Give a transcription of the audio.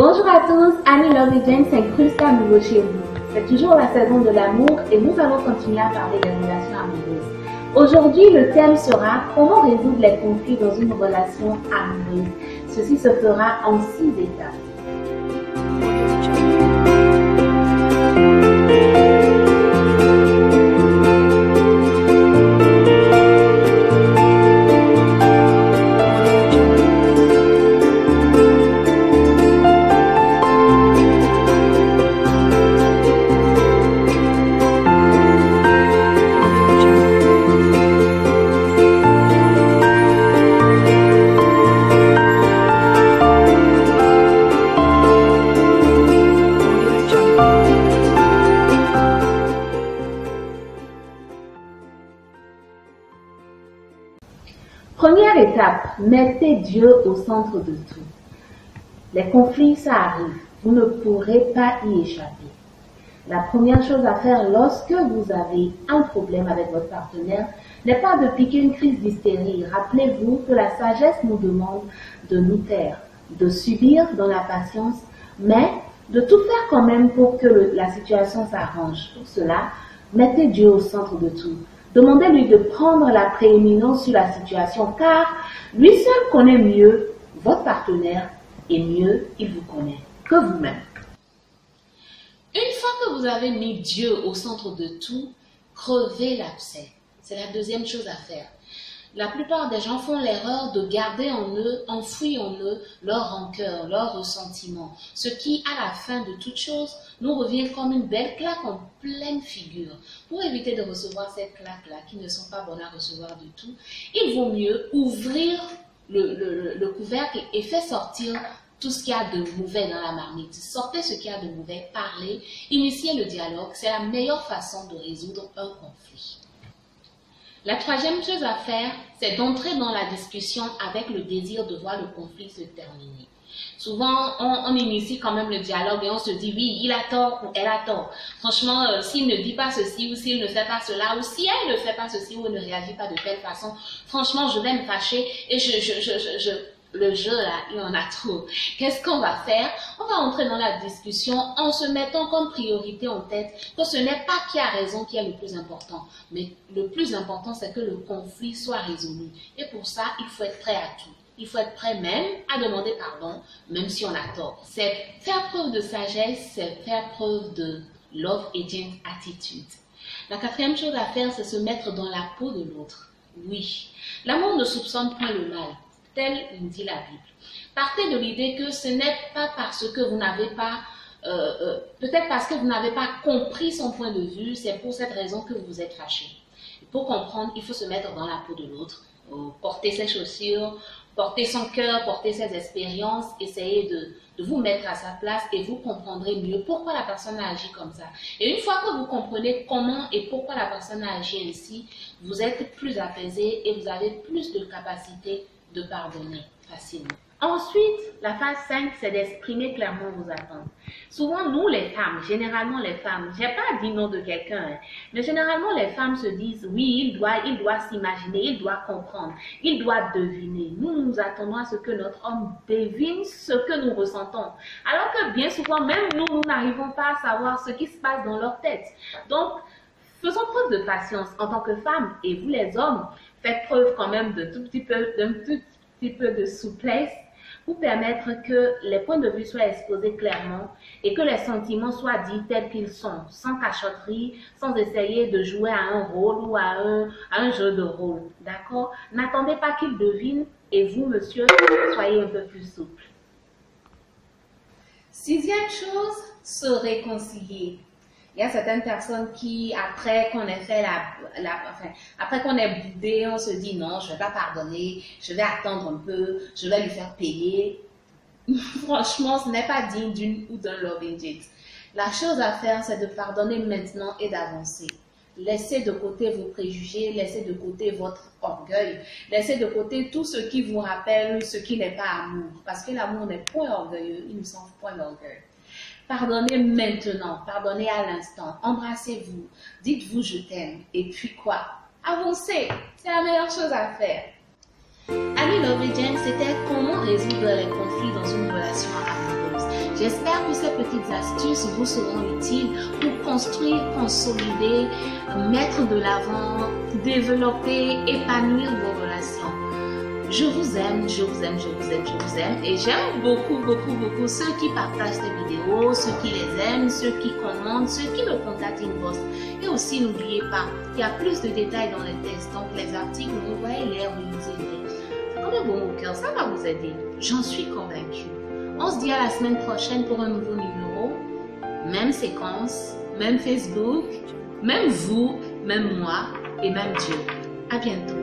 Bonjour à tous, Annie Love et Jane s'incruste à nouveau chez vous. C'est toujours la saison de l'amour et nous allons continuer à parler des relations amoureuses. Aujourd'hui, le thème sera comment résoudre les conflits dans une relation amoureuse. Ceci se fera en 6 étapes. Première étape, mettez Dieu au centre de tout. Les conflits, ça arrive. Vous ne pourrez pas y échapper. La première chose à faire lorsque vous avez un problème avec votre partenaire n'est pas de piquer une crise d'hystérie. Rappelez-vous que la sagesse nous demande de nous taire, de subir dans la patience, mais de tout faire quand même pour que la situation s'arrange. Pour cela, mettez Dieu au centre de tout. Demandez-lui de prendre la prééminence sur la situation, car lui seul connaît mieux votre partenaire et mieux il vous connaît que vous-même. Une fois que vous avez mis Dieu au centre de tout, crevez l'abcès. C'est la deuxième chose à faire. La plupart des gens font l'erreur de garder en eux, enfoui en eux, leur rancœur, leur ressentiment. Ce qui, à la fin de toute chose, nous revient comme une belle claque en pleine figure. Pour éviter de recevoir ces claques-là, qui ne sont pas bonnes à recevoir du tout, il vaut mieux ouvrir le couvercle et faire sortir tout ce qu'il y a de mauvais dans la marmite. Sortez ce qu'il y a de mauvais, parlez, initiez le dialogue. C'est la meilleure façon de résoudre un conflit. La troisième chose à faire, c'est d'entrer dans la discussion avec le désir de voir le conflit se terminer. Souvent, on initie quand même le dialogue et on se dit, oui, il a tort ou elle a tort. Franchement, s'il ne dit pas ceci ou s'il ne fait pas cela ou si elle ne fait pas ceci ou ne réagit pas de telle façon, franchement, je vais me fâcher et le jeu là, il en a trop. Qu'est-ce qu'on va faire? On va entrer dans la discussion en se mettant comme priorité en tête que ce n'est pas qui a raison qui est le plus important. Mais le plus important, c'est que le conflit soit résolu. Et pour ça, il faut être prêt à tout. Il faut être prêt même à demander pardon, même si on a tort. C'est faire preuve de sagesse, c'est faire preuve de love agent attitude. La quatrième chose à faire, c'est se mettre dans la peau de l'autre. Oui, l'amour ne soupçonne point le mal. Tel dit la Bible. Partez de l'idée que ce n'est pas parce que vous n'avez pas, peut-être parce que vous n'avez pas compris son point de vue, c'est pour cette raison que vous vous êtes fâché. Pour comprendre, il faut se mettre dans la peau de l'autre, porter ses chaussures, porter son cœur, porter ses expériences, essayer de vous mettre à sa place et vous comprendrez mieux pourquoi la personne a agi comme ça. Et une fois que vous comprenez comment et pourquoi la personne a agi ainsi, vous êtes plus apaisé et vous avez plus de capacité de pardonner facilement. Ensuite, la phase 5, c'est d'exprimer clairement vos attentes. Souvent, nous les femmes, généralement les femmes, j'ai pas dit non de quelqu'un, mais généralement les femmes se disent oui, il doit s'imaginer, il doit comprendre, il doit deviner. Nous attendons à ce que notre homme devine ce que nous ressentons. Alors que bien souvent, même nous n'arrivons pas à savoir ce qui se passe dans leur tête. Donc, faisons preuve de patience en tant que femmes et vous les hommes, faites preuve quand même d'un tout petit peu de souplesse pour permettre que les points de vue soient exposés clairement et que les sentiments soient dits tels qu'ils sont, sans cachotterie, sans essayer de jouer à un rôle ou à un jeu de rôle. D'accord? N'attendez pas qu'il devine et vous, monsieur, soyez un peu plus souple. Sixième chose, se réconcilier. Il y a certaines personnes qui, après qu'on ait fait après qu'on ait boudé, on se dit non, je ne vais pas pardonner, je vais attendre un peu, je vais lui faire payer. Franchement, ce n'est pas digne d'une ou d'un love agent. La chose à faire, c'est de pardonner maintenant et d'avancer. Laissez de côté vos préjugés, laissez de côté votre orgueil, laissez de côté tout ce qui vous rappelle ce qui n'est pas amour. Parce que l'amour n'est point orgueilleux, il ne sauve point l'orgueil. Pardonnez maintenant, pardonnez à l'instant, embrassez-vous, dites-vous je t'aime. Et puis quoi? Avancez, c'est la meilleure chose à faire. Annie Love et Jane, c'était comment résoudre les conflits dans une relation amoureuse. J'espère que ces petites astuces vous seront utiles pour construire, consolider, mettre de l'avant, développer, épanouir vos relations. Je vous aime, je vous aime, je vous aime, je vous aime. Et j'aime beaucoup, beaucoup, beaucoup ceux qui partagent ces vidéos, ceux qui les aiment, ceux qui commentent, ceux qui me contactent inbox. Et aussi, n'oubliez pas, il y a plus de détails dans les textes. Donc, les articles, envoyez-les, relisez-les. C'est comme un bon au cœur, ça va vous aider. J'en suis convaincue. On se dit à la semaine prochaine pour un nouveau numéro. Même séquence, même Facebook, même vous, même moi et même Dieu. À bientôt.